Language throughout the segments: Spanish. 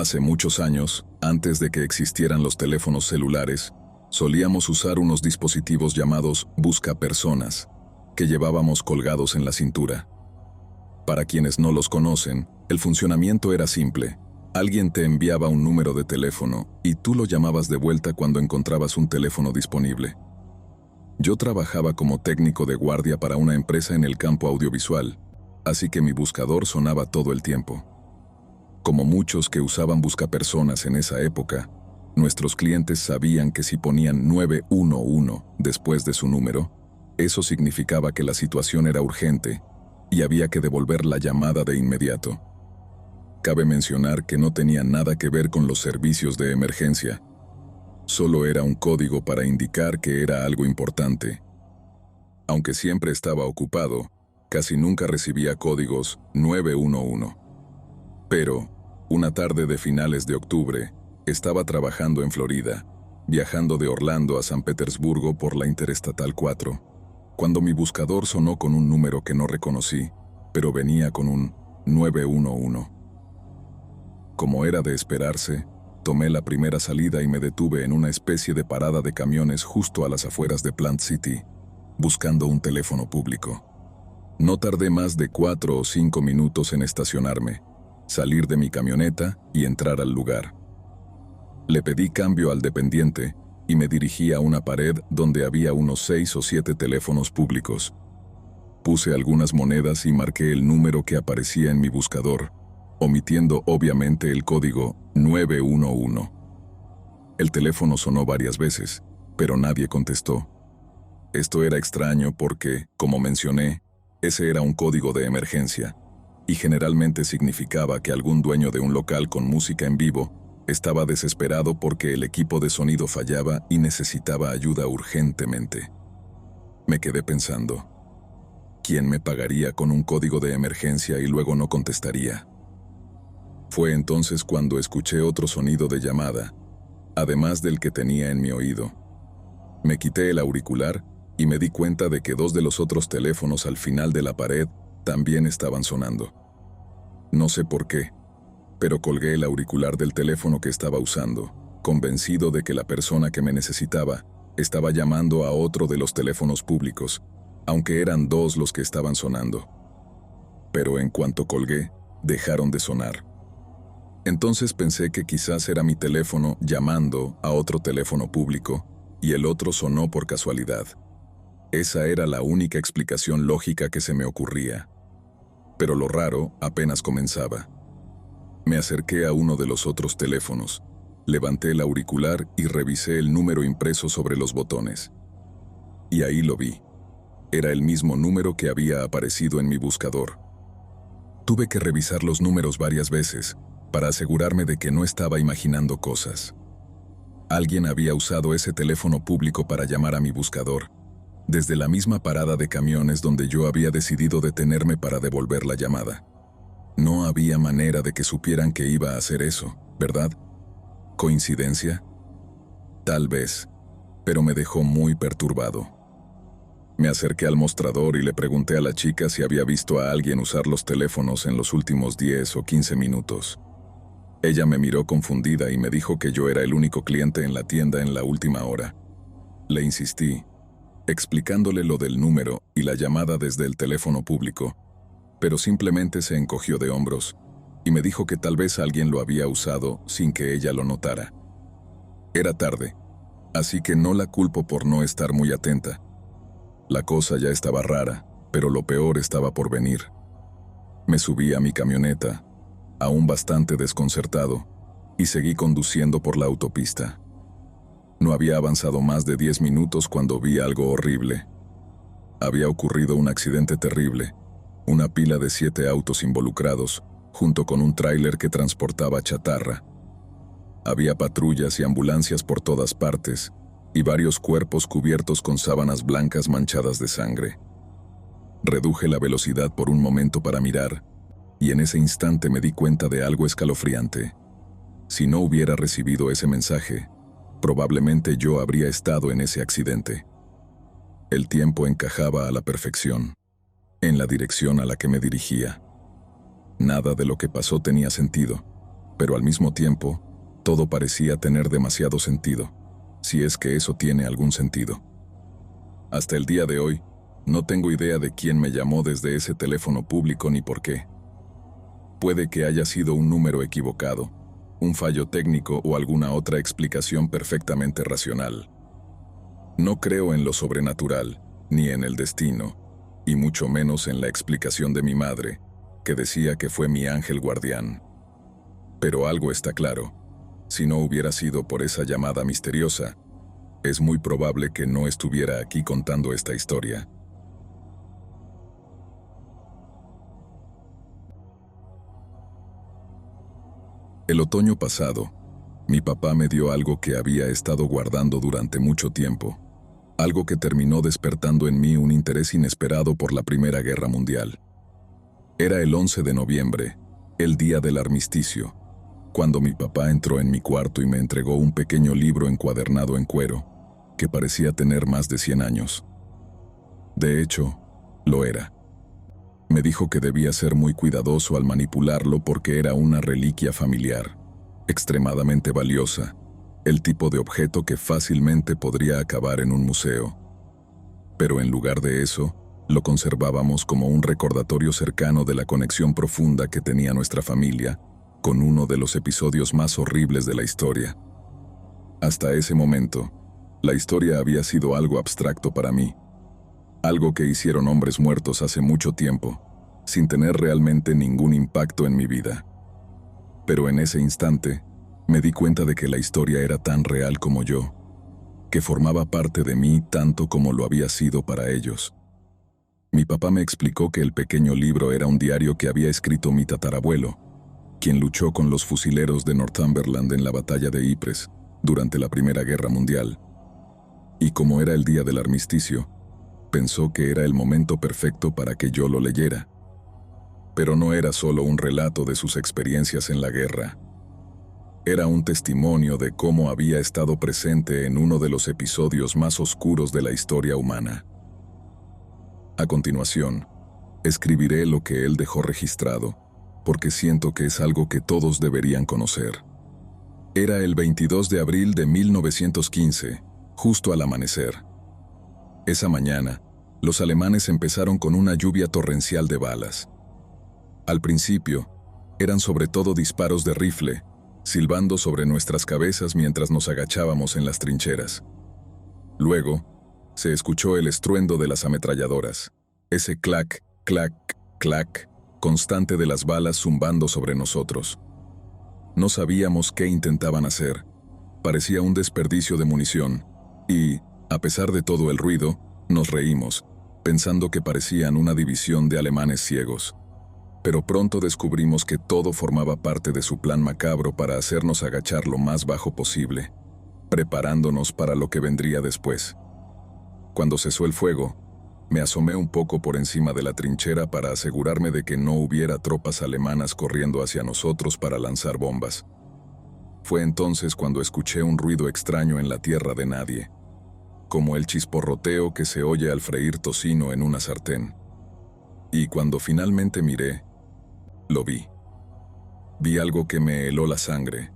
Hace muchos años, antes de que existieran los teléfonos celulares, solíamos usar unos dispositivos llamados buscapersonas, que llevábamos colgados en la cintura. Para quienes no los conocen, el funcionamiento era simple. Alguien te enviaba un número de teléfono y tú lo llamabas de vuelta cuando encontrabas un teléfono disponible. Yo trabajaba como técnico de guardia para una empresa en el campo audiovisual, así que mi buscador sonaba todo el tiempo. Como muchos que usaban buscapersonas en esa época, nuestros clientes sabían que si ponían 911 después de su número, eso significaba que la situación era urgente y había que devolver la llamada de inmediato. Cabe mencionar que no tenía nada que ver con los servicios de emergencia. Solo era un código para indicar que era algo importante. Aunque siempre estaba ocupado, casi nunca recibía códigos 911. Pero, una tarde de finales de octubre, estaba trabajando en Florida, viajando de Orlando a San Petersburgo por la Interestatal 4, cuando mi buscador sonó con un número que no reconocí, pero venía con un 911. Como era de esperarse, tomé la primera salida y me detuve en una especie de parada de camiones justo a las afueras de Plant City, buscando un teléfono público. No tardé más de 4 o 5 minutos en estacionarme, salir de mi camioneta y entrar al lugar. Le pedí cambio al dependiente y me dirigí a una pared donde había unos 6 o 7 teléfonos públicos. Puse algunas monedas y marqué el número que aparecía en mi buscador, omitiendo obviamente el código 911. El teléfono sonó varias veces, pero nadie contestó. Esto era extraño porque, como mencioné, ese era un código de emergencia, y generalmente significaba que algún dueño de un local con música en vivo estaba desesperado porque el equipo de sonido fallaba y necesitaba ayuda urgentemente. Me quedé pensando, ¿quién me pagaría con un código de emergencia y luego no contestaría? Fue entonces cuando escuché otro sonido de llamada, además del que tenía en mi oído. Me quité el auricular y me di cuenta de que 2 de los otros teléfonos al final de la pared también estaban sonando. No sé por qué, pero colgué el auricular del teléfono que estaba usando, convencido de que la persona que me necesitaba estaba llamando a otro de los teléfonos públicos, aunque eran 2 los que estaban sonando. Pero en cuanto colgué, dejaron de sonar. Entonces pensé que quizás era mi teléfono llamando a otro teléfono público y el otro sonó por casualidad. Esa era la única explicación lógica que se me ocurría. Pero lo raro apenas comenzaba. Me acerqué a uno de los otros teléfonos, levanté el auricular y revisé el número impreso sobre los botones. Y ahí lo vi. Era el mismo número que había aparecido en mi buscador. Tuve que revisar los números varias veces para asegurarme de que no estaba imaginando cosas. Alguien había usado ese teléfono público para llamar a mi buscador, desde la misma parada de camiones donde yo había decidido detenerme para devolver la llamada. No había manera de que supieran que iba a hacer eso, ¿verdad? ¿Coincidencia? Tal vez, pero me dejó muy perturbado. Me acerqué al mostrador y le pregunté a la chica si había visto a alguien usar los teléfonos en los últimos 10 o 15 minutos. Ella me miró confundida y me dijo que yo era el único cliente en la tienda en la última hora. Le insistí, explicándole lo del número y la llamada desde el teléfono público, pero simplemente se encogió de hombros y me dijo que tal vez alguien lo había usado sin que ella lo notara. Era tarde, así que no la culpo por no estar muy atenta. La cosa ya estaba rara, pero lo peor estaba por venir. Me subí a mi camioneta, aún bastante desconcertado, y seguí conduciendo por la autopista. No había avanzado más de 10 minutos cuando vi algo horrible. Había ocurrido un accidente terrible, una pila de 7 autos involucrados, junto con un tráiler que transportaba chatarra. Había patrullas y ambulancias por todas partes, y varios cuerpos cubiertos con sábanas blancas manchadas de sangre. Reduje la velocidad por un momento para mirar, y en ese instante me di cuenta de algo escalofriante. Si no hubiera recibido ese mensaje, probablemente yo habría estado en ese accidente. El tiempo encajaba a la perfección, en la dirección a la que me dirigía. Nada de lo que pasó tenía sentido, pero al mismo tiempo, todo parecía tener demasiado sentido, si es que eso tiene algún sentido. Hasta el día de hoy, no tengo idea de quién me llamó desde ese teléfono público ni por qué. Puede que haya sido un número equivocado, un fallo técnico o alguna otra explicación perfectamente racional. No creo en lo sobrenatural, ni en el destino, y mucho menos en la explicación de mi madre, que decía que fue mi ángel guardián. Pero algo está claro: si no hubiera sido por esa llamada misteriosa, es muy probable que no estuviera aquí contando esta historia. El otoño pasado, mi papá me dio algo que había estado guardando durante mucho tiempo, algo que terminó despertando en mí un interés inesperado por la Primera Guerra Mundial. Era el 11 de noviembre, el día del armisticio, cuando mi papá entró en mi cuarto y me entregó un pequeño libro encuadernado en cuero, que parecía tener más de 100 años. De hecho, lo era. Me dijo que debía ser muy cuidadoso al manipularlo porque era una reliquia familiar, extremadamente valiosa, el tipo de objeto que fácilmente podría acabar en un museo. Pero en lugar de eso, lo conservábamos como un recordatorio cercano de la conexión profunda que tenía nuestra familia con uno de los episodios más horribles de la historia. Hasta ese momento, la historia había sido algo abstracto para mí, algo que hicieron hombres muertos hace mucho tiempo, sin tener realmente ningún impacto en mi vida. Pero en ese instante, me di cuenta de que la historia era tan real como yo, que formaba parte de mí tanto como lo había sido para ellos. Mi papá me explicó que el pequeño libro era un diario que había escrito mi tatarabuelo, quien luchó con los fusileros de Northumberland en la batalla de Ypres durante la Primera Guerra Mundial. Y como era el día del armisticio, pensó que era el momento perfecto para que yo lo leyera. Pero no era solo un relato de sus experiencias en la guerra. Era un testimonio de cómo había estado presente en uno de los episodios más oscuros de la historia humana. A continuación, escribiré lo que él dejó registrado, porque siento que es algo que todos deberían conocer. Era el 22 de abril de 1915, justo al amanecer. Esa mañana, los alemanes empezaron con una lluvia torrencial de balas. Al principio, eran sobre todo disparos de rifle, silbando sobre nuestras cabezas mientras nos agachábamos en las trincheras. Luego, se escuchó el estruendo de las ametralladoras, ese clac, clac, clac, constante de las balas zumbando sobre nosotros. No sabíamos qué intentaban hacer. Parecía un desperdicio de munición, y, a pesar de todo el ruido, nos reímos, pensando que parecían una división de alemanes ciegos. Pero pronto descubrimos que todo formaba parte de su plan macabro para hacernos agachar lo más bajo posible, preparándonos para lo que vendría después. Cuando cesó el fuego, me asomé un poco por encima de la trinchera para asegurarme de que no hubiera tropas alemanas corriendo hacia nosotros para lanzar bombas. Fue entonces cuando escuché un ruido extraño en la tierra de nadie, como el chisporroteo que se oye al freír tocino en una sartén. Y cuando finalmente miré, lo vi. Vi algo que me heló la sangre,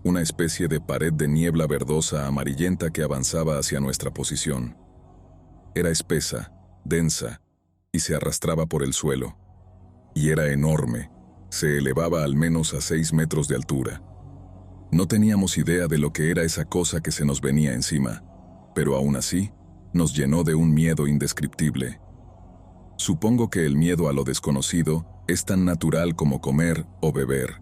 una especie de pared de niebla verdosa amarillenta que avanzaba hacia nuestra posición. Era espesa, densa, y se arrastraba por el suelo. Y era enorme, se elevaba al menos a 6 metros de altura. No teníamos idea de lo que era esa cosa que se nos venía encima, pero aún así, nos llenó de un miedo indescriptible. Supongo que el miedo a lo desconocido es tan natural como comer o beber.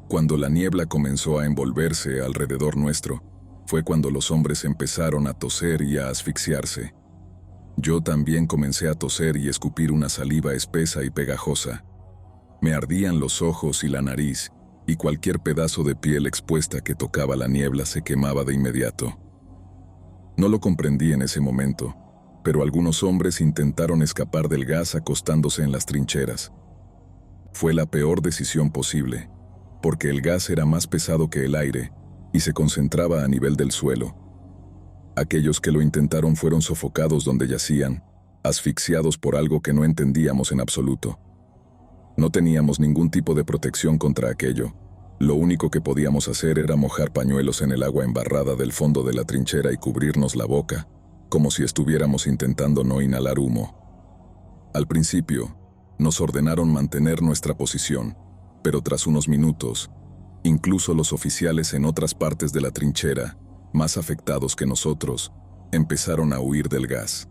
Cuando la niebla comenzó a envolverse alrededor nuestro, fue cuando los hombres empezaron a toser y a asfixiarse. Yo también comencé a toser y escupir una saliva espesa y pegajosa. Me ardían los ojos y la nariz, y cualquier pedazo de piel expuesta que tocaba la niebla se quemaba de inmediato. No lo comprendí en ese momento, pero algunos hombres intentaron escapar del gas acostándose en las trincheras. Fue la peor decisión posible, porque el gas era más pesado que el aire y se concentraba a nivel del suelo. Aquellos que lo intentaron fueron sofocados donde yacían, asfixiados por algo que no entendíamos en absoluto. No teníamos ningún tipo de protección contra aquello, Lo único que podíamos hacer era mojar pañuelos en el agua embarrada del fondo de la trinchera y cubrirnos la boca, como si estuviéramos intentando no inhalar humo. Al principio, nos ordenaron mantener nuestra posición, pero tras unos minutos, incluso los oficiales en otras partes de la trinchera, más afectados que nosotros, empezaron a huir del gas.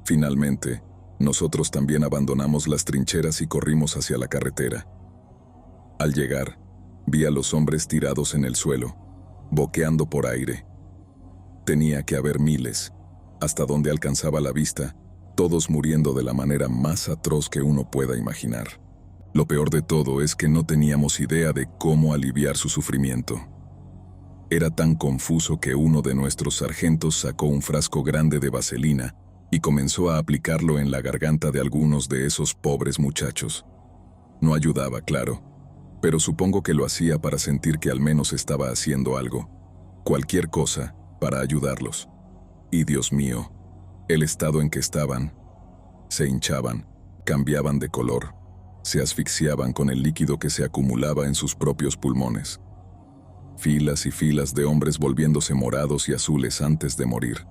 Finalmente, nosotros también abandonamos las trincheras y corrimos hacia la carretera. Al llegar, vi a los hombres tirados en el suelo, boqueando por aire. Tenía que haber miles, hasta donde alcanzaba la vista, todos muriendo de la manera más atroz que uno pueda imaginar. Lo peor de todo es que no teníamos idea de cómo aliviar su sufrimiento. Era tan confuso que uno de nuestros sargentos sacó un frasco grande de vaselina y comenzó a aplicarlo en la garganta de algunos de esos pobres muchachos. No ayudaba, claro, pero supongo que lo hacía para sentir que al menos estaba haciendo algo, cualquier cosa, para ayudarlos. Y Dios mío, el estado en que estaban. Se hinchaban, cambiaban de color, se asfixiaban con el líquido que se acumulaba en sus propios pulmones. Filas y filas de hombres volviéndose morados y azules antes de morir.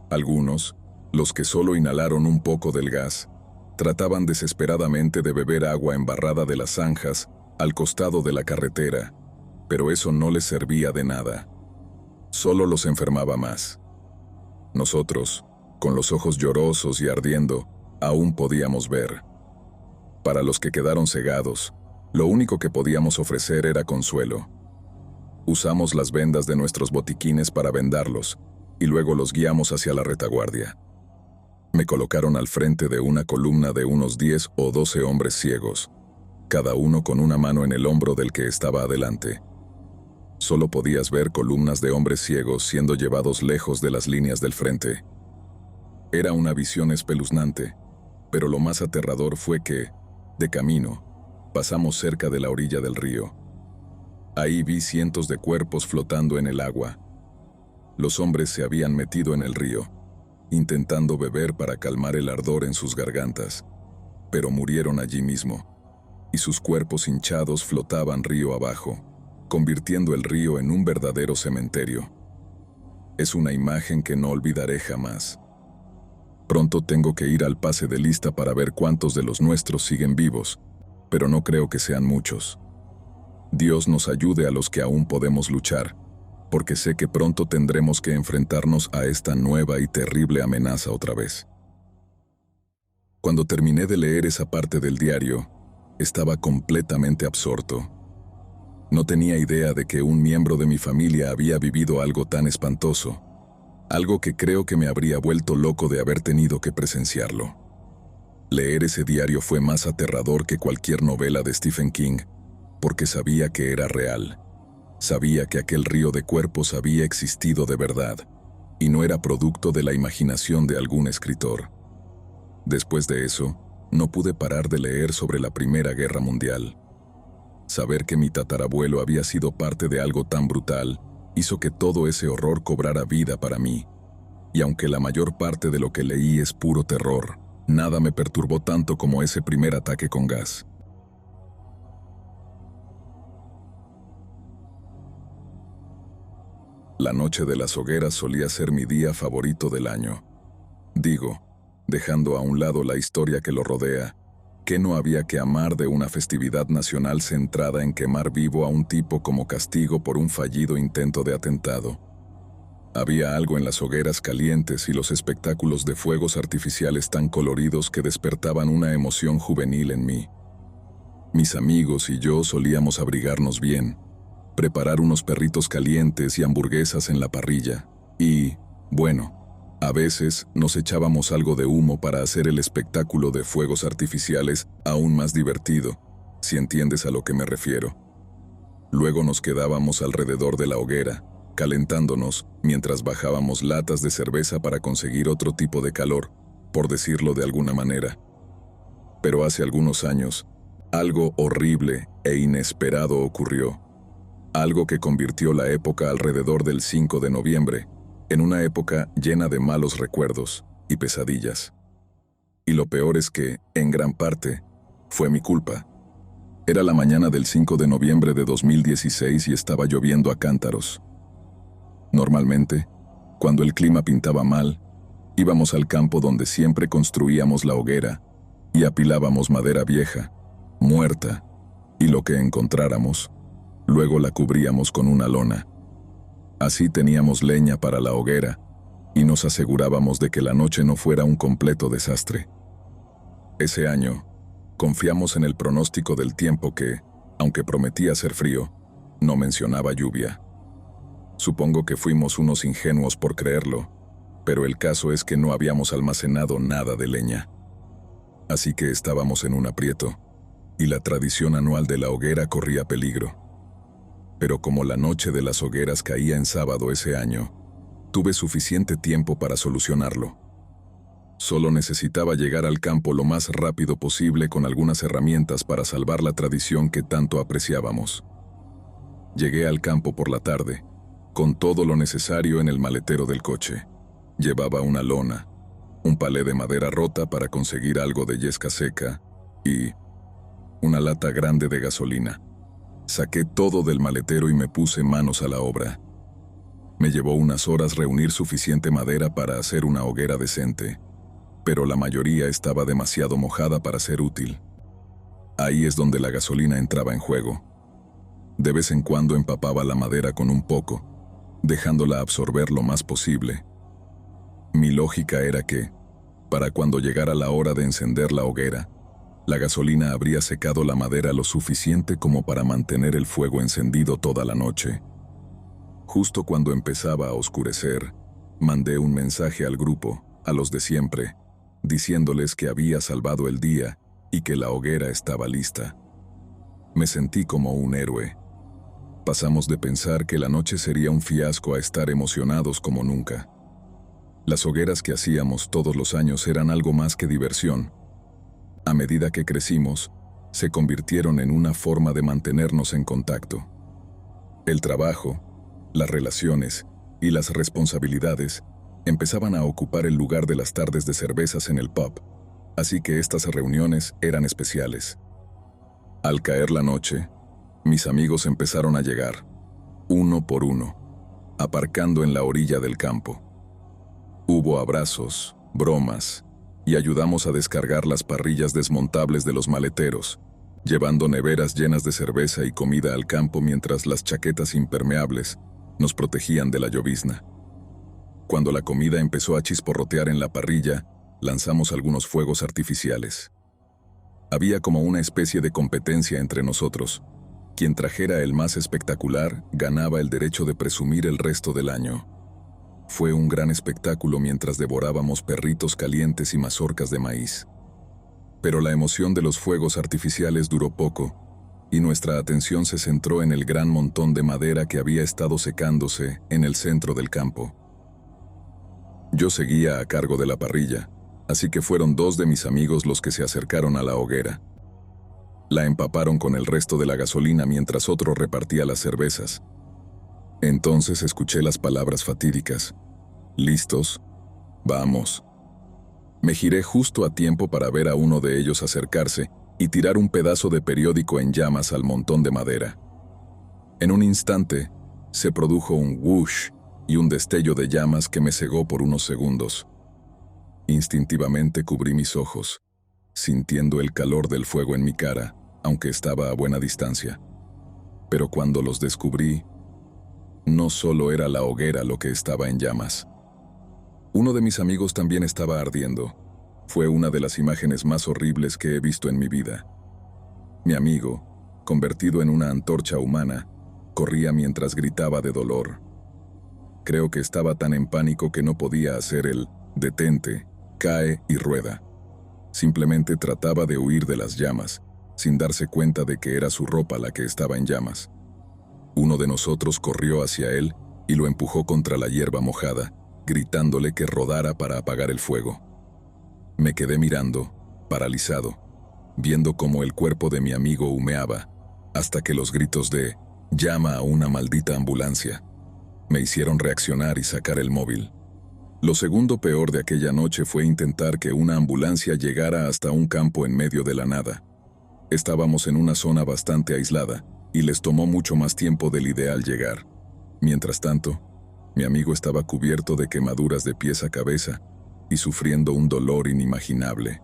Algunos, los que solo inhalaron un poco del gas, trataban desesperadamente de beber agua embarrada de las zanjas al costado de la carretera, pero eso no les servía de nada. Solo los enfermaba más. Nosotros, con los ojos llorosos y ardiendo, aún podíamos ver. Para los que quedaron cegados, lo único que podíamos ofrecer era consuelo. Usamos las vendas de nuestros botiquines para vendarlos, y luego los guiamos hacia la retaguardia. Me colocaron al frente de una columna de unos 10 o 12 hombres ciegos, cada uno con una mano en el hombro del que estaba adelante. Solo podías ver columnas de hombres ciegos siendo llevados lejos de las líneas del frente. Era una visión espeluznante, pero lo más aterrador fue que, de camino, pasamos cerca de la orilla del río. Ahí vi cientos de cuerpos flotando en el agua. Los hombres se habían metido en el río, intentando beber para calmar el ardor en sus gargantas, pero murieron allí mismo, y sus cuerpos hinchados flotaban río abajo, convirtiendo el río en un verdadero cementerio. Es una imagen que no olvidaré jamás. Pronto tengo que ir al pase de lista para ver cuántos de los nuestros siguen vivos, pero no creo que sean muchos. Dios nos ayude a los que aún podemos luchar, porque sé que pronto tendremos que enfrentarnos a esta nueva y terrible amenaza otra vez. Cuando terminé de leer esa parte del diario, estaba completamente absorto. No tenía idea de que un miembro de mi familia había vivido algo tan espantoso, algo que creo que me habría vuelto loco de haber tenido que presenciarlo. Leer ese diario fue más aterrador que cualquier novela de Stephen King, porque sabía que era real. Sabía que aquel río de cuerpos había existido de verdad, y no era producto de la imaginación de algún escritor. Después de eso, no pude parar de leer sobre la Primera Guerra Mundial. Saber que mi tatarabuelo había sido parte de algo tan brutal hizo que todo ese horror cobrara vida para mí. Y aunque la mayor parte de lo que leí es puro terror, nada me perturbó tanto como ese primer ataque con gas. La noche de las hogueras solía ser mi día favorito del año. Digo, dejando a un lado la historia que lo rodea, que no había que amar de una festividad nacional centrada en quemar vivo a un tipo como castigo por un fallido intento de atentado. Había algo en las hogueras calientes y los espectáculos de fuegos artificiales tan coloridos que despertaban una emoción juvenil en mí. Mis amigos y yo solíamos abrigarnos bien, preparar unos perritos calientes y hamburguesas en la parrilla, y, bueno, a veces nos echábamos algo de humo para hacer el espectáculo de fuegos artificiales aún más divertido, si entiendes a lo que me refiero. Luego nos quedábamos alrededor de la hoguera, calentándonos mientras bajábamos latas de cerveza para conseguir otro tipo de calor, por decirlo de alguna manera. Pero hace algunos años, algo horrible e inesperado ocurrió. Algo que convirtió la época alrededor del 5 de noviembre en una época llena de malos recuerdos y pesadillas. Y lo peor es que, en gran parte, fue mi culpa. Era la mañana del 5 de noviembre de 2016 y estaba lloviendo a cántaros. Normalmente, cuando el clima pintaba mal, íbamos al campo donde siempre construíamos la hoguera y apilábamos madera vieja, muerta, y lo que encontráramos, luego la cubríamos con una lona. Así teníamos leña para la hoguera y nos asegurábamos de que la noche no fuera un completo desastre. Ese año, confiamos en el pronóstico del tiempo que, aunque prometía ser frío, no mencionaba lluvia. Supongo que fuimos unos ingenuos por creerlo, pero el caso es que no habíamos almacenado nada de leña. Así que estábamos en un aprieto, y la tradición anual de la hoguera corría peligro. Pero como la noche de las hogueras caía en sábado ese año, tuve suficiente tiempo para solucionarlo. Solo necesitaba llegar al campo lo más rápido posible con algunas herramientas para salvar la tradición que tanto apreciábamos. Llegué al campo por la tarde, con todo lo necesario en el maletero del coche. Llevaba una lona, un palé de madera rota para conseguir algo de yesca seca y una lata grande de gasolina. Saqué todo del maletero y me puse manos a la obra. Me llevó unas horas reunir suficiente madera para hacer una hoguera decente, pero la mayoría estaba demasiado mojada para ser útil. Ahí es donde la gasolina entraba en juego. De vez en cuando empapaba la madera con un poco, dejándola absorber lo más posible. Mi lógica era que, para cuando llegara la hora de encender la hoguera, la gasolina habría secado la madera lo suficiente como para mantener el fuego encendido toda la noche. Justo cuando empezaba a oscurecer, mandé un mensaje al grupo, a los de siempre, diciéndoles que había salvado el día y que la hoguera estaba lista. Me sentí como un héroe. Pasamos de pensar que la noche sería un fiasco a estar emocionados como nunca. Las hogueras que hacíamos todos los años eran algo más que diversión. A medida que crecimos, se convirtieron en una forma de mantenernos en contacto. El trabajo, las relaciones y las responsabilidades empezaban a ocupar el lugar de las tardes de cervezas en el pub, así que estas reuniones eran especiales. Al caer la noche, mis amigos empezaron a llegar, uno por uno, aparcando en la orilla del campo. Hubo abrazos, bromas, y ayudamos a descargar las parrillas desmontables de los maleteros, llevando neveras llenas de cerveza y comida al campo mientras las chaquetas impermeables nos protegían de la llovizna. Cuando la comida empezó a chisporrotear en la parrilla, lanzamos algunos fuegos artificiales. Había como una especie de competencia entre nosotros. Quien trajera el más espectacular ganaba el derecho de presumir el resto del año. Fue un gran espectáculo mientras devorábamos perritos calientes y mazorcas de maíz. Pero la emoción de los fuegos artificiales duró poco, y nuestra atención se centró en el gran montón de madera que había estado secándose en el centro del campo. Yo seguía a cargo de la parrilla, así que fueron dos de mis amigos los que se acercaron a la hoguera. La empaparon con el resto de la gasolina mientras otro repartía las cervezas. Entonces escuché las palabras fatídicas. ¿Listos? Vamos. Me giré justo a tiempo para ver a uno de ellos acercarse y tirar un pedazo de periódico en llamas al montón de madera. En un instante, se produjo un whoosh y un destello de llamas que me cegó por unos segundos. Instintivamente cubrí mis ojos, sintiendo el calor del fuego en mi cara, aunque estaba a buena distancia. Pero cuando los descubrí, no solo era la hoguera lo que estaba en llamas. Uno de mis amigos también estaba ardiendo. Fue una de las imágenes más horribles que he visto en mi vida. Mi amigo, convertido en una antorcha humana, corría mientras gritaba de dolor. Creo que estaba tan en pánico que no podía hacer el «detente», «cae» y «rueda». Simplemente trataba de huir de las llamas, sin darse cuenta de que era su ropa la que estaba en llamas. Uno de nosotros corrió hacia él y lo empujó contra la hierba mojada, gritándole que rodara para apagar el fuego. Me quedé mirando, paralizado, viendo cómo el cuerpo de mi amigo humeaba, hasta que los gritos de «llama a una maldita ambulancia» me hicieron reaccionar y sacar el móvil. Lo segundo peor de aquella noche fue intentar que una ambulancia llegara hasta un campo en medio de la nada. Estábamos en una zona bastante aislada, y les tomó mucho más tiempo del ideal llegar. Mientras tanto, mi amigo estaba cubierto de quemaduras de pies a cabeza y sufriendo un dolor inimaginable.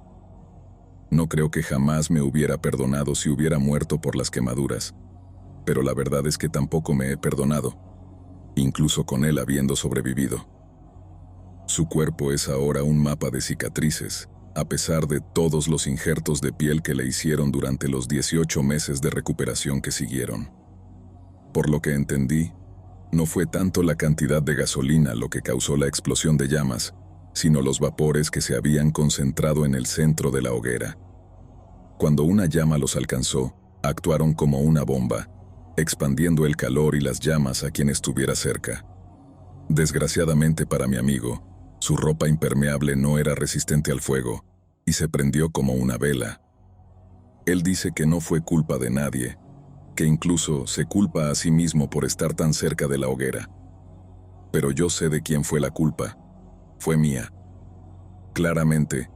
No creo que jamás me hubiera perdonado si hubiera muerto por las quemaduras, pero la verdad es que tampoco me he perdonado, incluso con él habiendo sobrevivido. Su cuerpo es ahora un mapa de cicatrices, a pesar de todos los injertos de piel que le hicieron durante los 18 meses de recuperación que siguieron. Por lo que entendí, no fue tanto la cantidad de gasolina lo que causó la explosión de llamas, sino los vapores que se habían concentrado en el centro de la hoguera. Cuando una llama los alcanzó, actuaron como una bomba, expandiendo el calor y las llamas a quien estuviera cerca. Desgraciadamente para mi amigo, su ropa impermeable no era resistente al fuego, y se prendió como una vela. Él dice que no fue culpa de nadie, que incluso se culpa a sí mismo por estar tan cerca de la hoguera. Pero yo sé de quién fue la culpa. Fue mía. Claramente,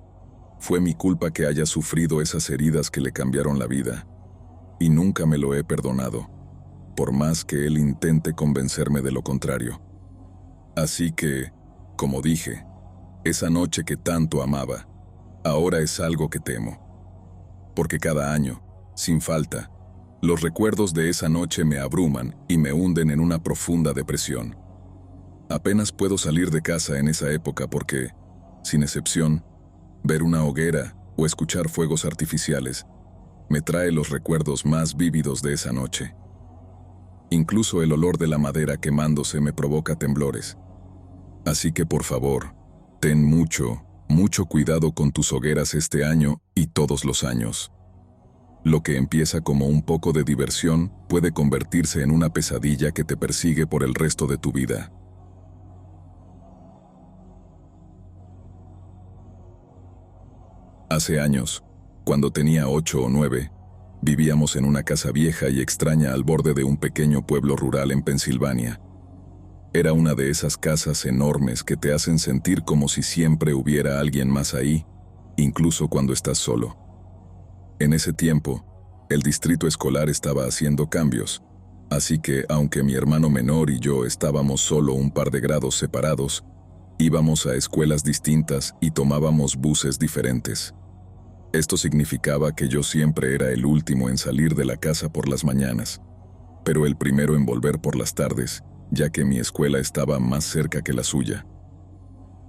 fue mi culpa que haya sufrido esas heridas que le cambiaron la vida, y nunca me lo he perdonado, por más que él intente convencerme de lo contrario. Así que, como dije, esa noche que tanto amaba, ahora es algo que temo. Porque cada año, sin falta, los recuerdos de esa noche me abruman y me hunden en una profunda depresión. Apenas puedo salir de casa en esa época porque, sin excepción, ver una hoguera o escuchar fuegos artificiales me trae los recuerdos más vívidos de esa noche. Incluso el olor de la madera quemándose me provoca temblores. Así que por favor, ten mucho, mucho cuidado con tus hogueras este año y todos los años. Lo que empieza como un poco de diversión puede convertirse en una pesadilla que te persigue por el resto de tu vida. Hace años, cuando tenía 8 o 9, vivíamos en una casa vieja y extraña al borde de un pequeño pueblo rural en Pensilvania. Era una de esas casas enormes que te hacen sentir como si siempre hubiera alguien más ahí, incluso cuando estás solo. En ese tiempo, el distrito escolar estaba haciendo cambios, así que aunque mi hermano menor y yo estábamos solo un par de grados separados, íbamos a escuelas distintas y tomábamos buses diferentes. Esto significaba que yo siempre era el último en salir de la casa por las mañanas, pero el primero en volver por las tardes, ya que mi escuela estaba más cerca que la suya.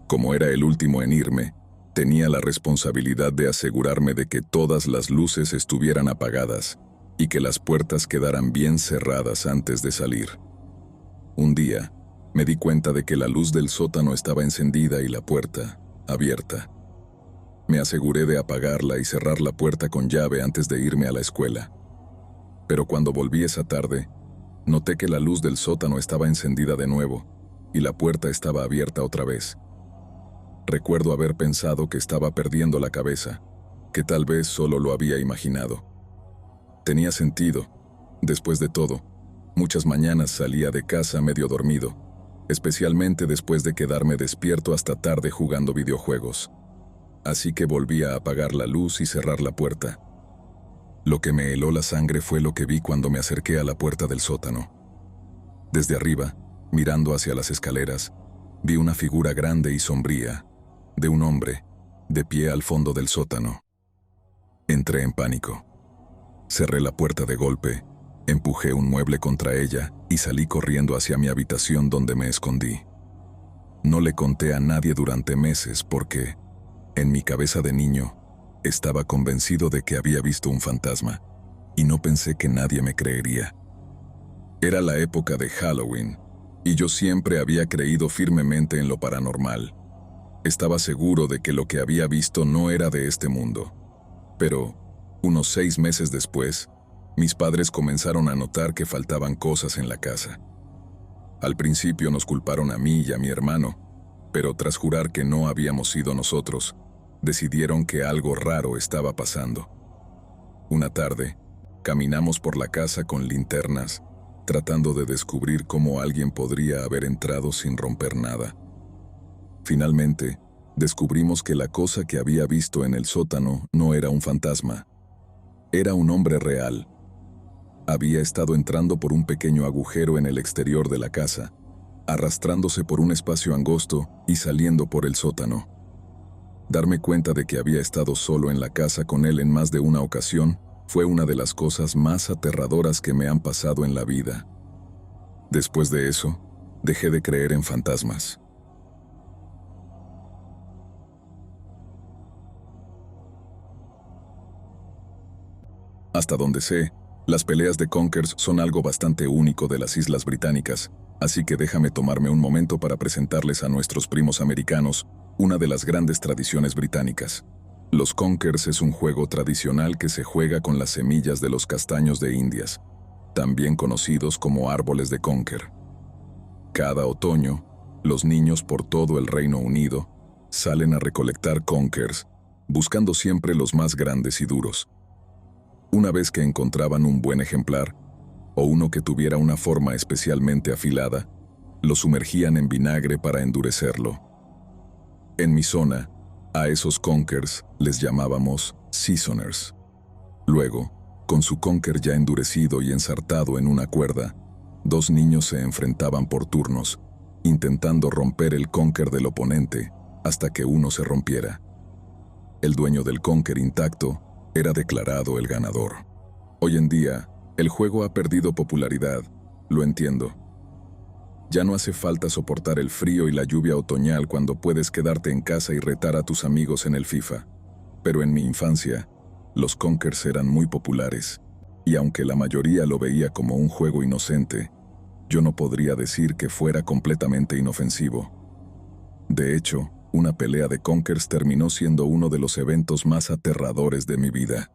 Como era el último en irme, tenía la responsabilidad de asegurarme de que todas las luces estuvieran apagadas y que las puertas quedaran bien cerradas antes de salir. Un día, me di cuenta de que la luz del sótano estaba encendida y la puerta abierta. Me aseguré de apagarla y cerrar la puerta con llave antes de irme a la escuela. Pero cuando volví esa tarde, noté que la luz del sótano estaba encendida de nuevo y la puerta estaba abierta otra vez. Recuerdo haber pensado que estaba perdiendo la cabeza, que tal vez solo lo había imaginado. Tenía sentido. Después de todo, muchas mañanas salía de casa medio dormido, especialmente después de quedarme despierto hasta tarde jugando videojuegos. Así que volví a apagar la luz y cerrar la puerta. Lo que me heló la sangre fue lo que vi cuando me acerqué a la puerta del sótano. Desde arriba, mirando hacia las escaleras, vi una figura grande y sombría, de un hombre, de pie al fondo del sótano. Entré en pánico. Cerré la puerta de golpe, empujé un mueble contra ella y salí corriendo hacia mi habitación donde me escondí. No le conté a nadie durante meses porque, en mi cabeza de niño, estaba convencido de que había visto un fantasma, y no pensé que nadie me creería. Era la época de Halloween, y yo siempre había creído firmemente en lo paranormal. Estaba seguro de que lo que había visto no era de este mundo. Pero, unos 6 meses después, mis padres comenzaron a notar que faltaban cosas en la casa. Al principio nos culparon a mí y a mi hermano, pero tras jurar que no habíamos sido nosotros, decidieron que algo raro estaba pasando. Una tarde, caminamos por la casa con linternas, tratando de descubrir cómo alguien podría haber entrado sin romper nada. Finalmente, descubrimos que la cosa que había visto en el sótano no era un fantasma. Era un hombre real. Había estado entrando por un pequeño agujero en el exterior de la casa, arrastrándose por un espacio angosto y saliendo por el sótano. Darme cuenta de que había estado solo en la casa con él en más de una ocasión fue una de las cosas más aterradoras que me han pasado en la vida. Después de eso, dejé de creer en fantasmas. Hasta donde sé, las peleas de conkers son algo bastante único de las Islas Británicas, así que déjame tomarme un momento para presentarles a nuestros primos americanos una de las grandes tradiciones británicas. Los conkers es un juego tradicional que se juega con las semillas de los castaños de Indias, también conocidos como árboles de conker. Cada otoño, los niños por todo el Reino Unido salen a recolectar conkers, buscando siempre los más grandes y duros. Una vez que encontraban un buen ejemplar, o uno que tuviera una forma especialmente afilada, lo sumergían en vinagre para endurecerlo. En mi zona, a esos conkers les llamábamos seasoners. Luego, con su conker ya endurecido y ensartado en una cuerda, dos niños se enfrentaban por turnos, intentando romper el conker del oponente hasta que uno se rompiera. El dueño del conker intacto era declarado el ganador. Hoy en día, el juego ha perdido popularidad, lo entiendo. Ya no hace falta soportar el frío y la lluvia otoñal cuando puedes quedarte en casa y retar a tus amigos en el FIFA. Pero en mi infancia, los conkers eran muy populares, y aunque la mayoría lo veía como un juego inocente, yo no podría decir que fuera completamente inofensivo. De hecho, una pelea de conkers terminó siendo uno de los eventos más aterradores de mi vida.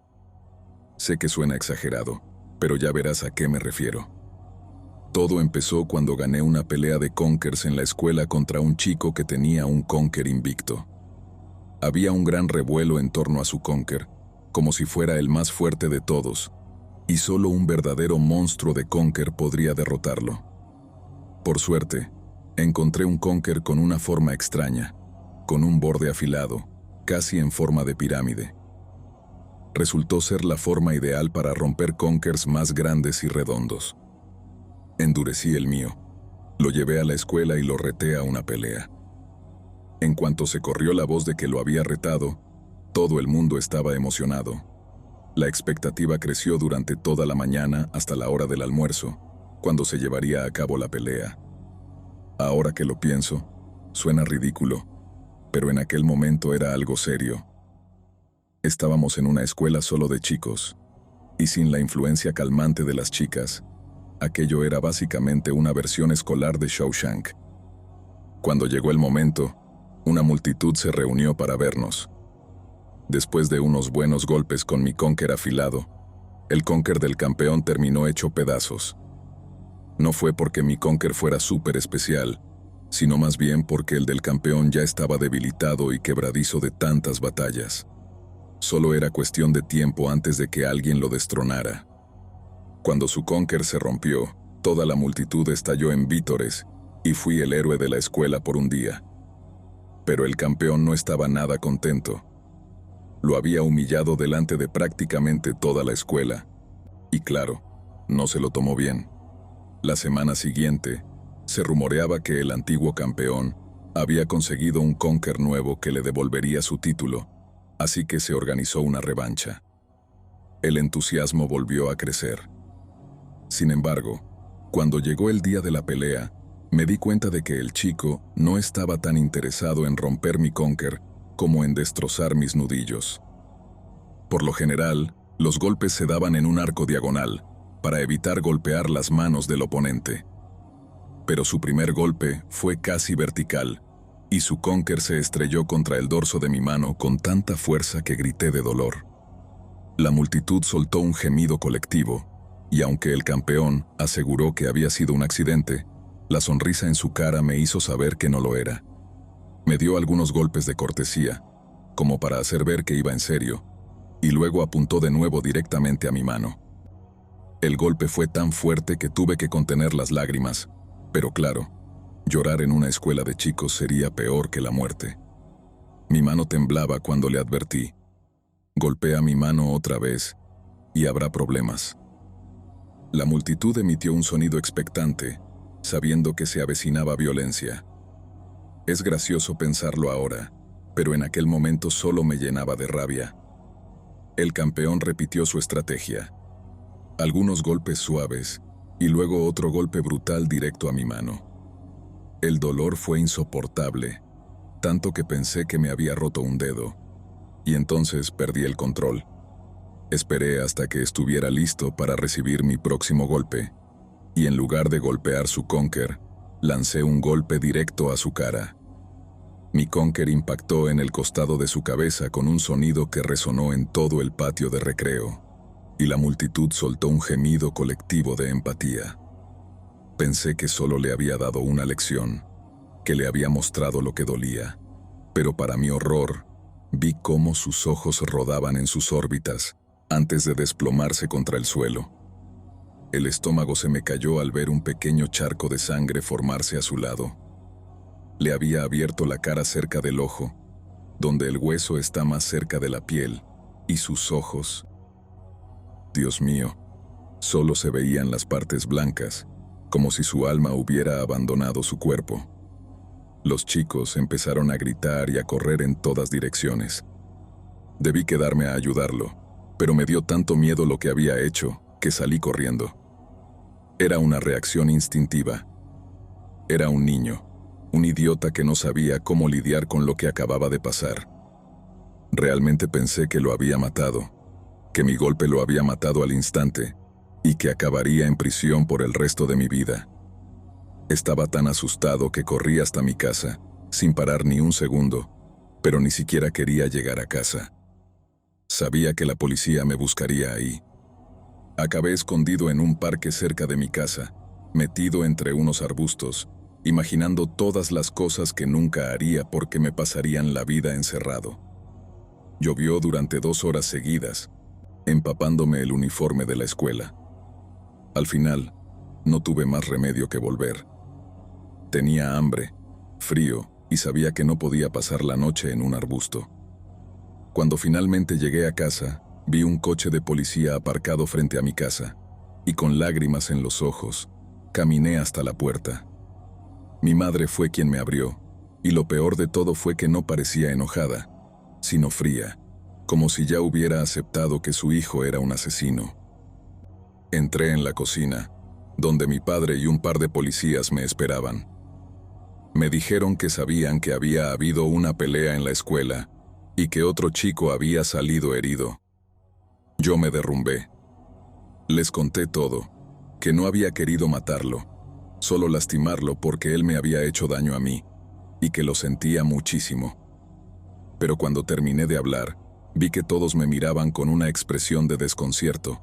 Sé que suena exagerado, pero ya verás a qué me refiero. Todo empezó cuando gané una pelea de conkers en la escuela contra un chico que tenía un conker invicto. Había un gran revuelo en torno a su conker, como si fuera el más fuerte de todos, y solo un verdadero monstruo de conker podría derrotarlo. Por suerte, encontré un conker con una forma extraña, con un borde afilado, casi en forma de pirámide. Resultó ser la forma ideal para romper conkers más grandes y redondos. Endurecí el mío, lo llevé a la escuela y lo reté a una pelea. En cuanto se corrió la voz de que lo había retado, todo el mundo estaba emocionado. La expectativa creció durante toda la mañana hasta la hora del almuerzo, cuando se llevaría a cabo la pelea. Ahora que lo pienso, suena ridículo, pero en aquel momento era algo serio. Estábamos en una escuela solo de chicos, y sin la influencia calmante de las chicas, aquello era básicamente una versión escolar de Shawshank. Cuando llegó el momento, una multitud se reunió para vernos. Después de unos buenos golpes con mi conker afilado, el conker del campeón terminó hecho pedazos. No fue porque mi conker fuera súper especial, sino más bien porque el del campeón ya estaba debilitado y quebradizo de tantas batallas. Solo era cuestión de tiempo antes de que alguien lo destronara. Cuando su conker se rompió, toda la multitud estalló en vítores y fui el héroe de la escuela por un día. Pero el campeón no estaba nada contento. Lo había humillado delante de prácticamente toda la escuela. Y claro, no se lo tomó bien. La semana siguiente, se rumoreaba que el antiguo campeón había conseguido un conker nuevo que le devolvería su título, así que se organizó una revancha. El entusiasmo volvió a crecer. Sin embargo, cuando llegó el día de la pelea, me di cuenta de que el chico no estaba tan interesado en romper mi conker como en destrozar mis nudillos. Por lo general, los golpes se daban en un arco diagonal, para evitar golpear las manos del oponente. Pero su primer golpe fue casi vertical, y su conker se estrelló contra el dorso de mi mano con tanta fuerza que grité de dolor. La multitud soltó un gemido colectivo, y aunque el campeón aseguró que había sido un accidente, la sonrisa en su cara me hizo saber que no lo era. Me dio algunos golpes de cortesía, como para hacer ver que iba en serio, y luego apuntó de nuevo directamente a mi mano. El golpe fue tan fuerte que tuve que contener las lágrimas, pero claro, llorar en una escuela de chicos sería peor que la muerte. Mi mano temblaba cuando le advertí. Golpea mi mano otra vez, y habrá problemas. La multitud emitió un sonido expectante, sabiendo que se avecinaba violencia. Es gracioso pensarlo ahora, pero en aquel momento solo me llenaba de rabia. El campeón repitió su estrategia. Algunos golpes suaves, y luego otro golpe brutal directo a mi mano. El dolor fue insoportable, tanto que pensé que me había roto un dedo, y entonces perdí el control. Esperé hasta que estuviera listo para recibir mi próximo golpe, y en lugar de golpear su conker, lancé un golpe directo a su cara. Mi conker impactó en el costado de su cabeza con un sonido que resonó en todo el patio de recreo, y la multitud soltó un gemido colectivo de empatía. Pensé que solo le había dado una lección, que le había mostrado lo que dolía, pero para mi horror, vi cómo sus ojos rodaban en sus órbitas antes de desplomarse contra el suelo. El estómago se me cayó al ver un pequeño charco de sangre formarse a su lado. Le había abierto la cara cerca del ojo, donde el hueso está más cerca de la piel, y sus ojos. Dios mío, solo se veían las partes blancas, como si su alma hubiera abandonado su cuerpo. Los chicos empezaron a gritar y a correr en todas direcciones. Debí quedarme a ayudarlo, pero me dio tanto miedo lo que había hecho, que salí corriendo. Era una reacción instintiva. Era un niño, un idiota que no sabía cómo lidiar con lo que acababa de pasar. Realmente pensé que lo había matado, que mi golpe lo había matado al instante, y que acabaría en prisión por el resto de mi vida. Estaba tan asustado que corrí hasta mi casa, sin parar ni un segundo, pero ni siquiera quería llegar a casa. Sabía que la policía me buscaría ahí. Acabé escondido en un parque cerca de mi casa, metido entre unos arbustos, imaginando todas las cosas que nunca haría porque me pasarían la vida encerrado. Llovió durante 2 horas seguidas, empapándome el uniforme de la escuela. Al final, no tuve más remedio que volver. Tenía hambre, frío, y sabía que no podía pasar la noche en un arbusto. Cuando finalmente llegué a casa, vi un coche de policía aparcado frente a mi casa, y con lágrimas en los ojos, caminé hasta la puerta. Mi madre fue quien me abrió, y lo peor de todo fue que no parecía enojada, sino fría, como si ya hubiera aceptado que su hijo era un asesino. Entré en la cocina, donde mi padre y un par de policías me esperaban. Me dijeron que sabían que había habido una pelea en la escuela y que otro chico había salido herido. Yo me derrumbé. Les conté todo, que no había querido matarlo, solo lastimarlo porque él me había hecho daño a mí, y que lo sentía muchísimo. Pero cuando terminé de hablar, vi que todos me miraban con una expresión de desconcierto.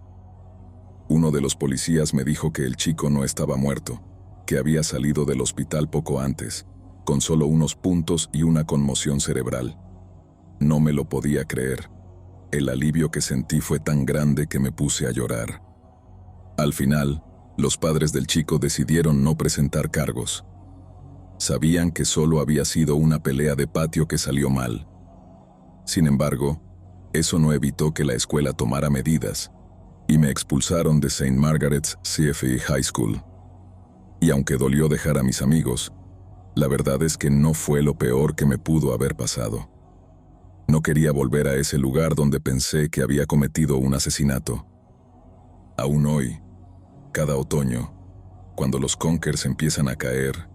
Uno de los policías me dijo que el chico no estaba muerto, que había salido del hospital poco antes, con solo unos puntos y una conmoción cerebral. No me lo podía creer. El alivio que sentí fue tan grande que me puse a llorar. Al final, los padres del chico decidieron no presentar cargos. Sabían que solo había sido una pelea de patio que salió mal. Sin embargo, eso no evitó que la escuela tomara medidas, y me expulsaron de St. Margaret's CFE High School. Y aunque dolió dejar a mis amigos, la verdad es que no fue lo peor que me pudo haber pasado. No quería volver a ese lugar donde pensé que había cometido un asesinato. Aún hoy, cada otoño, cuando los conkers empiezan a caer,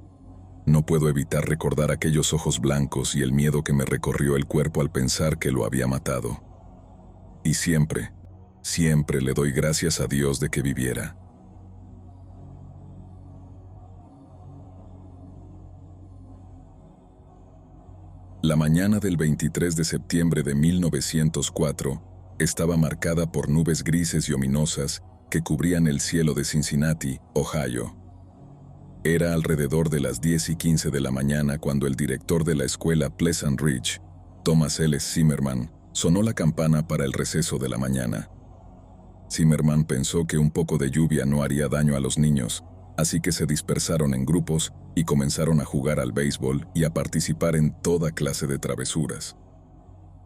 no puedo evitar recordar aquellos ojos blancos y el miedo que me recorrió el cuerpo al pensar que lo había matado. Y siempre, siempre le doy gracias a Dios de que viviera. La mañana del 23 de septiembre de 1904 estaba marcada por nubes grises y ominosas que cubrían el cielo de Cincinnati, Ohio. Era alrededor de las 10:15 de la mañana cuando el director de la escuela Pleasant Ridge, Thomas L. Zimmerman, sonó la campana para el receso de la mañana. Zimmerman pensó que un poco de lluvia no haría daño a los niños, así que se dispersaron en grupos y comenzaron a jugar al béisbol y a participar en toda clase de travesuras.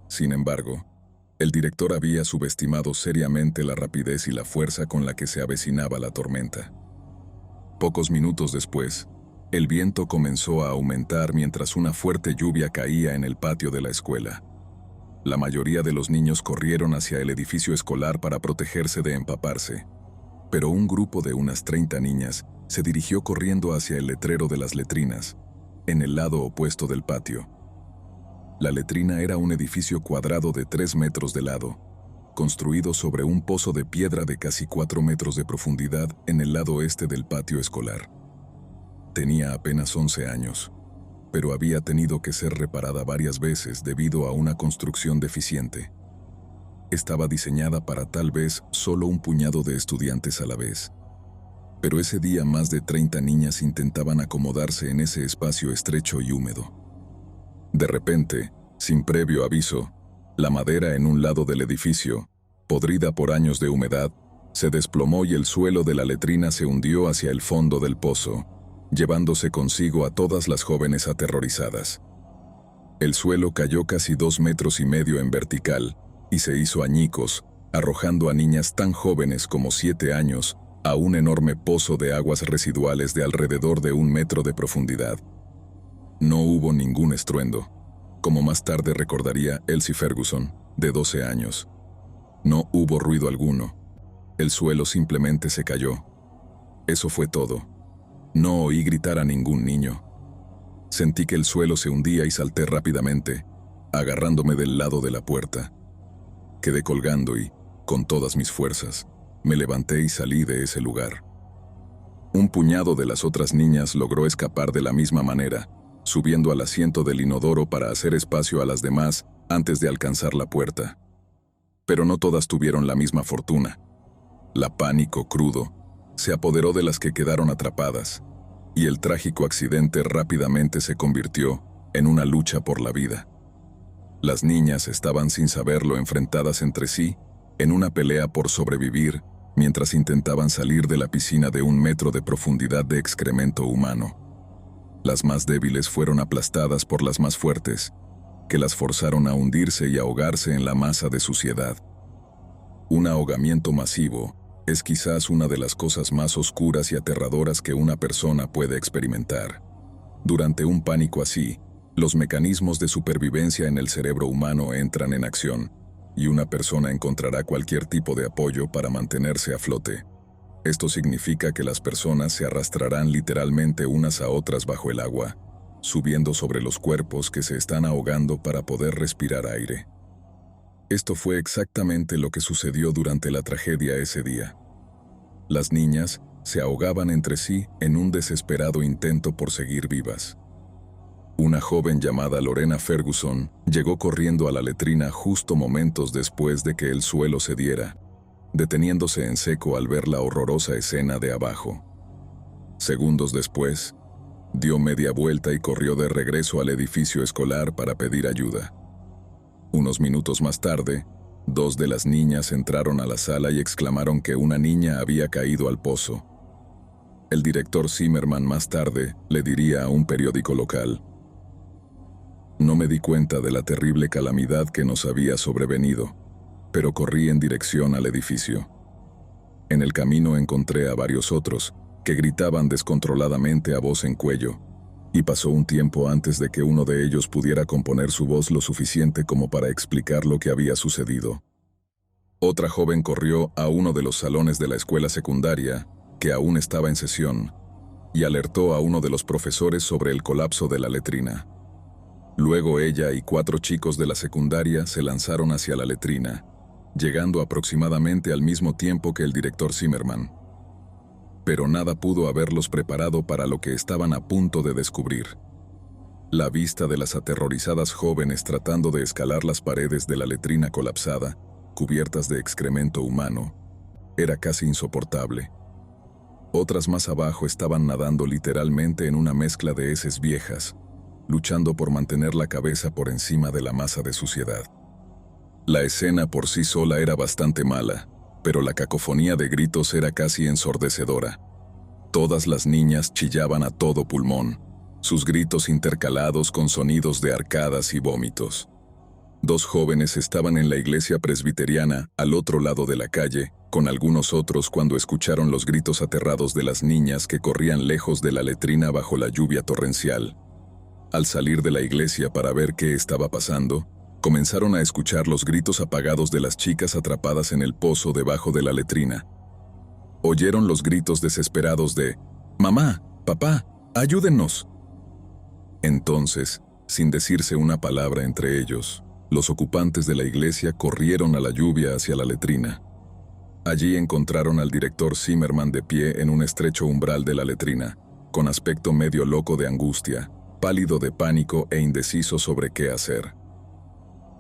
Sin embargo, El director había subestimado seriamente la rapidez y la fuerza con la que se avecinaba la tormenta. Pocos minutos después, el viento comenzó a aumentar mientras una fuerte lluvia caía en el patio de la escuela. La mayoría de los niños corrieron hacia el edificio escolar para protegerse de empaparse, pero un grupo de unas 30 niñas se dirigió corriendo hacia el letrero de las letrinas, en el lado opuesto del patio. La letrina era un edificio cuadrado de 3 metros de lado, construido sobre un pozo de piedra de casi 4 metros de profundidad en el lado este del patio escolar. Tenía apenas 11 años, pero había tenido que ser reparada varias veces debido a una construcción deficiente. Estaba diseñada para tal vez solo un puñado de estudiantes a la vez. Pero ese día más de 30 niñas intentaban acomodarse en ese espacio estrecho y húmedo. De repente, sin previo aviso, la madera en un lado del edificio, podrida por años de humedad, se desplomó y el suelo de la letrina se hundió hacia el fondo del pozo, llevándose consigo a todas las jóvenes aterrorizadas. El suelo cayó casi 2,5 metros en vertical y se hizo añicos, arrojando a niñas tan jóvenes como 7 años a un enorme pozo de aguas residuales de alrededor de 1 metro de profundidad. No hubo ningún estruendo, como más tarde recordaría Elsie Ferguson, de 12 años. No hubo ruido alguno. El suelo simplemente se cayó. Eso fue todo. No oí gritar a ningún niño. Sentí que el suelo se hundía y salté rápidamente, agarrándome del lado de la puerta. Quedé colgando y, con todas mis fuerzas, me levanté y salí de ese lugar. Un puñado de las otras niñas logró escapar de la misma manera, subiendo al asiento del inodoro para hacer espacio a las demás antes de alcanzar la puerta. Pero no todas tuvieron la misma fortuna. La pánico crudo se apoderó de las que quedaron atrapadas, y el trágico accidente rápidamente se convirtió en una lucha por la vida. Las niñas estaban sin saberlo enfrentadas entre sí en una pelea por sobrevivir mientras intentaban salir de la piscina de 1 metro de profundidad de excremento humano. Las más débiles fueron aplastadas por las más fuertes, que las forzaron a hundirse y ahogarse en la masa de suciedad. Un ahogamiento masivo es quizás una de las cosas más oscuras y aterradoras que una persona puede experimentar. Durante un pánico así, los mecanismos de supervivencia en el cerebro humano entran en acción, y una persona encontrará cualquier tipo de apoyo para mantenerse a flote. Esto significa que las personas se arrastrarán literalmente unas a otras bajo el agua, subiendo sobre los cuerpos que se están ahogando para poder respirar aire. Esto fue exactamente lo que sucedió durante la tragedia ese día. Las niñas se ahogaban entre sí en un desesperado intento por seguir vivas. Una joven llamada Lorena Ferguson llegó corriendo a la letrina justo momentos después de que el suelo cediera, deteniéndose en seco al ver la horrorosa escena de abajo. Segundos después, dio media vuelta y corrió de regreso al edificio escolar para pedir ayuda. Unos minutos más tarde, 2 de las niñas entraron a la sala y exclamaron que una niña había caído al pozo. El director Zimmerman más tarde le diría a un periódico local: "No me di cuenta de la terrible calamidad que nos había sobrevenido, pero corrí en dirección al edificio. En el camino encontré a varios otros que gritaban descontroladamente a voz en cuello, y pasó un tiempo antes de que uno de ellos pudiera componer su voz lo suficiente como para explicar lo que había sucedido. Otra joven corrió a uno de los salones de la escuela secundaria, que aún estaba en sesión, y alertó a uno de los profesores sobre el colapso de la letrina. Luego ella y 4 chicos de la secundaria se lanzaron hacia la letrina, llegando aproximadamente al mismo tiempo que el director Zimmerman. Pero nada pudo haberlos preparado para lo que estaban a punto de descubrir. La vista de las aterrorizadas jóvenes tratando de escalar las paredes de la letrina colapsada, cubiertas de excremento humano, era casi insoportable. Otras más abajo estaban nadando literalmente en una mezcla de heces viejas, luchando por mantener la cabeza por encima de la masa de suciedad. La escena por sí sola era bastante mala, pero la cacofonía de gritos era casi ensordecedora. Todas las niñas chillaban a todo pulmón, sus gritos intercalados con sonidos de arcadas y vómitos. 2 jóvenes estaban en la iglesia presbiteriana, al otro lado de la calle, con algunos otros cuando escucharon los gritos aterrados de las niñas que corrían lejos de la letrina bajo la lluvia torrencial. Al salir de la iglesia para ver qué estaba pasando, comenzaron a escuchar los gritos apagados de las chicas atrapadas en el pozo debajo de la letrina. Oyeron los gritos desesperados de «¡Mamá! ¡Papá! ¡Ayúdennos!». Entonces, sin decirse una palabra entre ellos, los ocupantes de la iglesia corrieron a la lluvia hacia la letrina. Allí encontraron al director Zimmerman de pie en un estrecho umbral de la letrina, con aspecto medio loco de angustia, pálido de pánico e indeciso sobre qué hacer.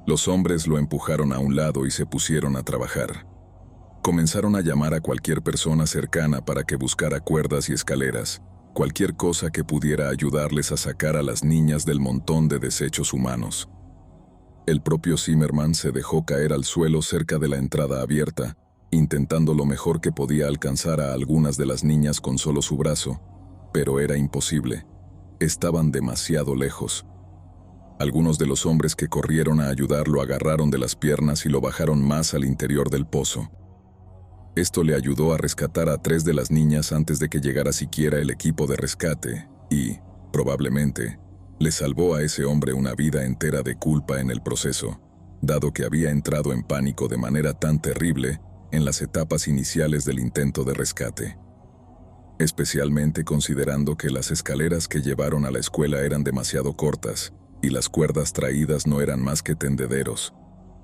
Los hombres lo empujaron a un lado y se pusieron a trabajar. Comenzaron a llamar a cualquier persona cercana para que buscara cuerdas y escaleras, cualquier cosa que pudiera ayudarles a sacar a las niñas del montón de desechos humanos. El propio Zimmerman se dejó caer al suelo cerca de la entrada abierta, intentando lo mejor que podía alcanzar a algunas de las niñas con solo su brazo, pero era imposible. Estaban demasiado lejos. Algunos de los hombres que corrieron a ayudar lo agarraron de las piernas y lo bajaron más al interior del pozo. Esto le ayudó a rescatar a 3 de las niñas antes de que llegara siquiera el equipo de rescate y, probablemente, le salvó a ese hombre una vida entera de culpa en el proceso, dado que había entrado en pánico de manera tan terrible en las etapas iniciales del intento de rescate. Especialmente considerando que las escaleras que llevaron a la escuela eran demasiado cortas y las cuerdas traídas no eran más que tendederos,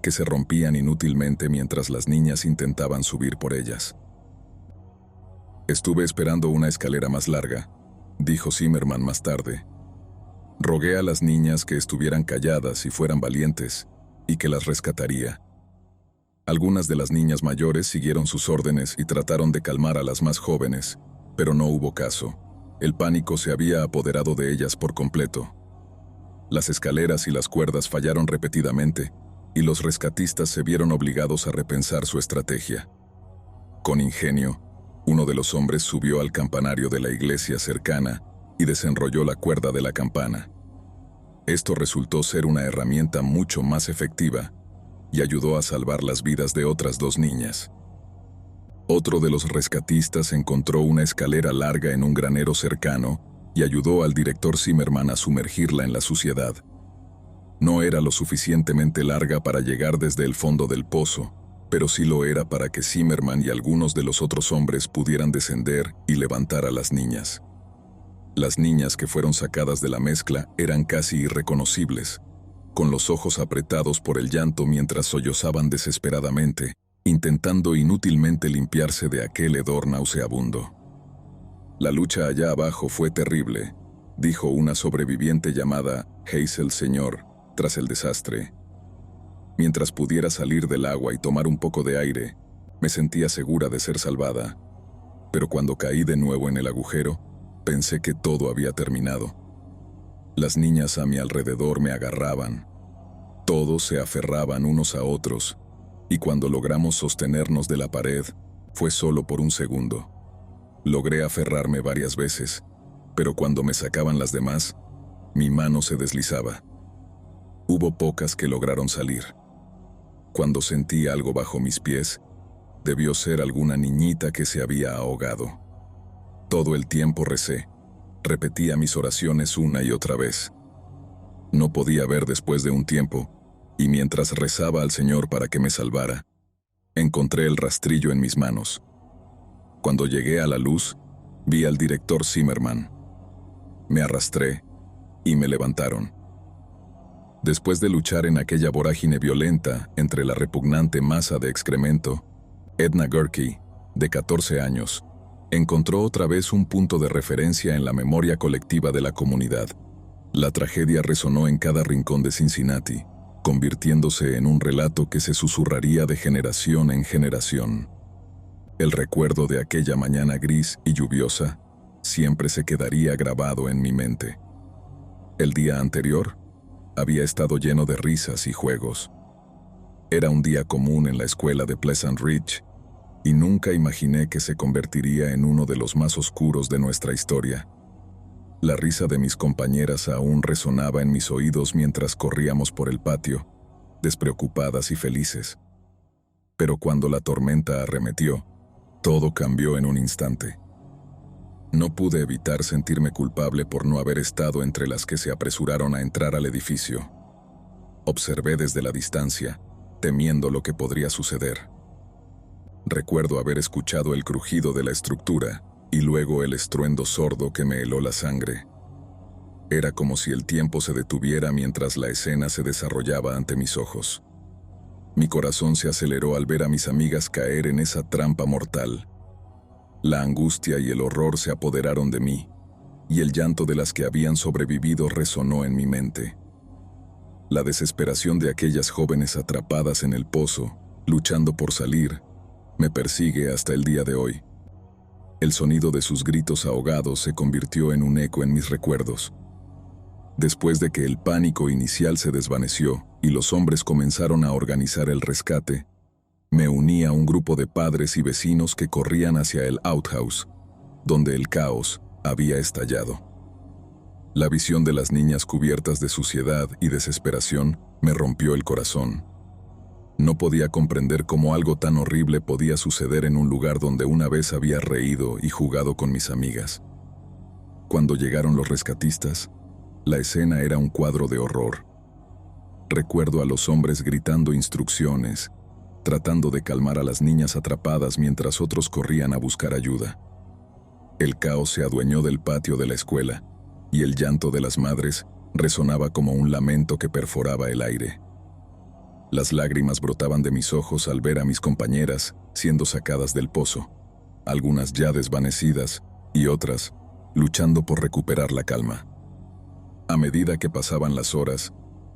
que se rompían inútilmente mientras las niñas intentaban subir por ellas. «Estuve esperando una escalera más larga», dijo Zimmerman más tarde. «Rogué a las niñas que estuvieran calladas y fueran valientes, y que las rescataría. Algunas de las niñas mayores siguieron sus órdenes y trataron de calmar a las más jóvenes, pero no hubo caso. El pánico se había apoderado de ellas por completo. Las escaleras y las cuerdas fallaron repetidamente, y los rescatistas se vieron obligados a repensar su estrategia. Con ingenio, uno de los hombres subió al campanario de la iglesia cercana y desenrolló la cuerda de la campana. Esto resultó ser una herramienta mucho más efectiva y ayudó a salvar las vidas de otras 2 niñas. Otro de los rescatistas encontró una escalera larga en un granero cercano y ayudó al director Zimmerman a sumergirla en la suciedad. No era lo suficientemente larga para llegar desde el fondo del pozo, pero sí lo era para que Zimmerman y algunos de los otros hombres pudieran descender y levantar a las niñas. Las niñas que fueron sacadas de la mezcla eran casi irreconocibles, con los ojos apretados por el llanto mientras sollozaban desesperadamente, intentando inútilmente limpiarse de aquel hedor nauseabundo. «La lucha allá abajo fue terrible», dijo una sobreviviente llamada Hazel Señor, tras el desastre. «Mientras pudiera salir del agua y tomar un poco de aire, me sentía segura de ser salvada. Pero cuando caí de nuevo en el agujero, pensé que todo había terminado. Las niñas a mi alrededor me agarraban. Todos se aferraban unos a otros, y cuando logramos sostenernos de la pared, fue solo por un segundo. Logré aferrarme varias veces, pero cuando me sacaban las demás, mi mano se deslizaba. Hubo pocas que lograron salir. Cuando sentí algo bajo mis pies, debió ser alguna niñita que se había ahogado. Todo el tiempo recé, repetía mis oraciones una y otra vez. No podía ver después de un tiempo, y mientras rezaba al Señor para que me salvara, encontré el rastrillo en mis manos. Cuando llegué a la luz, vi al director Zimmerman. Me arrastré y me levantaron. Después de luchar en aquella vorágine violenta entre la repugnante masa de excremento, Edna Gerke, de 14 años, encontró otra vez un punto de referencia en la memoria colectiva de la comunidad. La tragedia resonó en cada rincón de Cincinnati, convirtiéndose en un relato que se susurraría de generación en generación. El recuerdo de aquella mañana gris y lluviosa siempre se quedaría grabado en mi mente. El día anterior había estado lleno de risas y juegos. Era un día común en la escuela de Pleasant Ridge, y nunca imaginé que se convertiría en uno de los más oscuros de nuestra historia. La risa de mis compañeras aún resonaba en mis oídos mientras corríamos por el patio, despreocupadas y felices. Pero cuando la tormenta arremetió, todo cambió en un instante. No pude evitar sentirme culpable por no haber estado entre las que se apresuraron a entrar al edificio. Observé desde la distancia, temiendo lo que podría suceder. Recuerdo haber escuchado el crujido de la estructura y luego el estruendo sordo que me heló la sangre. Era como si el tiempo se detuviera mientras la escena se desarrollaba ante mis ojos. Mi corazón se aceleró al ver a mis amigas caer en esa trampa mortal. La angustia y el horror se apoderaron de mí, y el llanto de las que habían sobrevivido resonó en mi mente. La desesperación de aquellas jóvenes atrapadas en el pozo, luchando por salir, me persigue hasta el día de hoy. El sonido de sus gritos ahogados se convirtió en un eco en mis recuerdos. Después de que el pánico inicial se desvaneció y los hombres comenzaron a organizar el rescate, me uní a un grupo de padres y vecinos que corrían hacia el outhouse, donde el caos había estallado. La visión de las niñas cubiertas de suciedad y desesperación me rompió el corazón. No podía comprender cómo algo tan horrible podía suceder en un lugar donde una vez había reído y jugado con mis amigas. Cuando llegaron los rescatistas, la escena era un cuadro de horror. Recuerdo a los hombres gritando instrucciones, tratando de calmar a las niñas atrapadas mientras otros corrían a buscar ayuda. El caos se adueñó del patio de la escuela, y el llanto de las madres resonaba como un lamento que perforaba el aire. Las lágrimas brotaban de mis ojos al ver a mis compañeras siendo sacadas del pozo, algunas ya desvanecidas y otras luchando por recuperar la calma. A medida que pasaban las horas,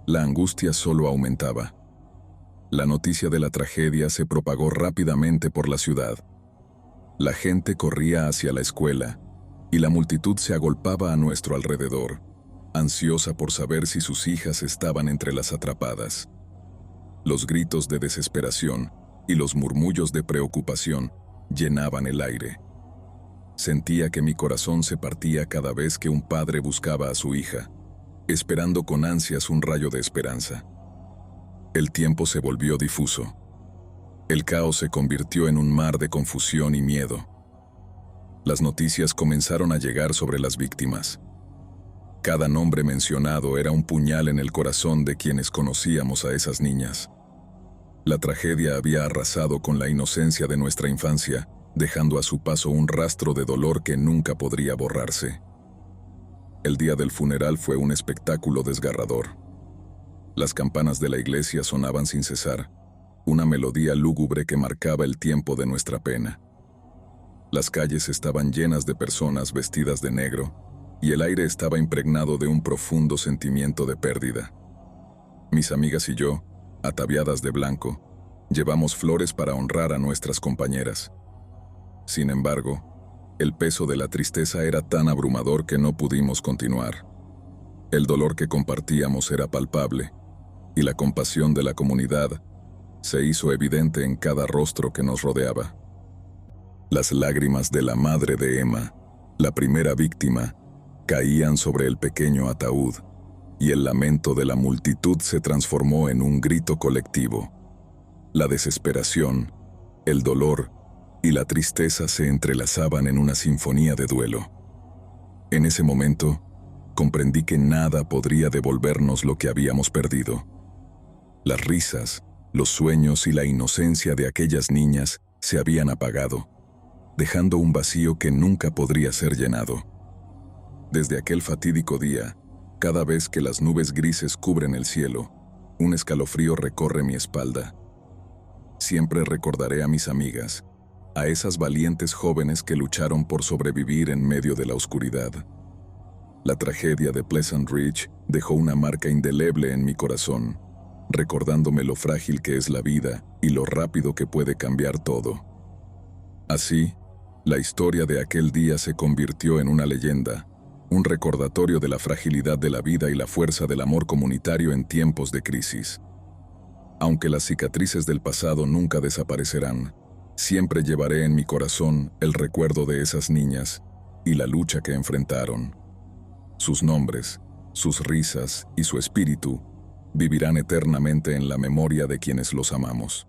la angustia solo aumentaba. La noticia de la tragedia se propagó rápidamente por la ciudad. La gente corría hacia la escuela, y la multitud se agolpaba a nuestro alrededor, ansiosa por saber si sus hijas estaban entre las atrapadas. Los gritos de desesperación y los murmullos de preocupación llenaban el aire. Sentía que mi corazón se partía cada vez que un padre buscaba a su hija, esperando con ansias un rayo de esperanza. El tiempo se volvió difuso. El caos se convirtió en un mar de confusión y miedo. Las noticias comenzaron a llegar sobre las víctimas. Cada nombre mencionado era un puñal en el corazón de quienes conocíamos a esas niñas. La tragedia había arrasado con la inocencia de nuestra infancia, dejando a su paso un rastro de dolor que nunca podría borrarse. El día del funeral fue un espectáculo desgarrador. Las campanas de la iglesia sonaban sin cesar, una melodía lúgubre que marcaba el tiempo de nuestra pena. Las calles estaban llenas de personas vestidas de negro, y el aire estaba impregnado de un profundo sentimiento de pérdida. Mis amigas y yo, ataviadas de blanco, llevamos flores para honrar a nuestras compañeras. Sin embargo, el peso de la tristeza era tan abrumador que no pudimos continuar. El dolor que compartíamos era palpable, y la compasión de la comunidad se hizo evidente en cada rostro que nos rodeaba. Las lágrimas de la madre de Emma, la primera víctima, caían sobre el pequeño ataúd, y el lamento de la multitud se transformó en un grito colectivo. La desesperación, el dolor y la tristeza se entrelazaban en una sinfonía de duelo. En ese momento, comprendí que nada podría devolvernos lo que habíamos perdido. Las risas, los sueños y la inocencia de aquellas niñas se habían apagado, dejando un vacío que nunca podría ser llenado. Desde aquel fatídico día, cada vez que las nubes grises cubren el cielo, un escalofrío recorre mi espalda. Siempre recordaré a mis amigas, a esas valientes jóvenes que lucharon por sobrevivir en medio de la oscuridad. La tragedia de Pleasant Ridge dejó una marca indeleble en mi corazón, recordándome lo frágil que es la vida y lo rápido que puede cambiar todo. Así, la historia de aquel día se convirtió en una leyenda, un recordatorio de la fragilidad de la vida y la fuerza del amor comunitario en tiempos de crisis. Aunque las cicatrices del pasado nunca desaparecerán, siempre llevaré en mi corazón el recuerdo de esas niñas y la lucha que enfrentaron. Sus nombres, sus risas y su espíritu vivirán eternamente en la memoria de quienes los amamos.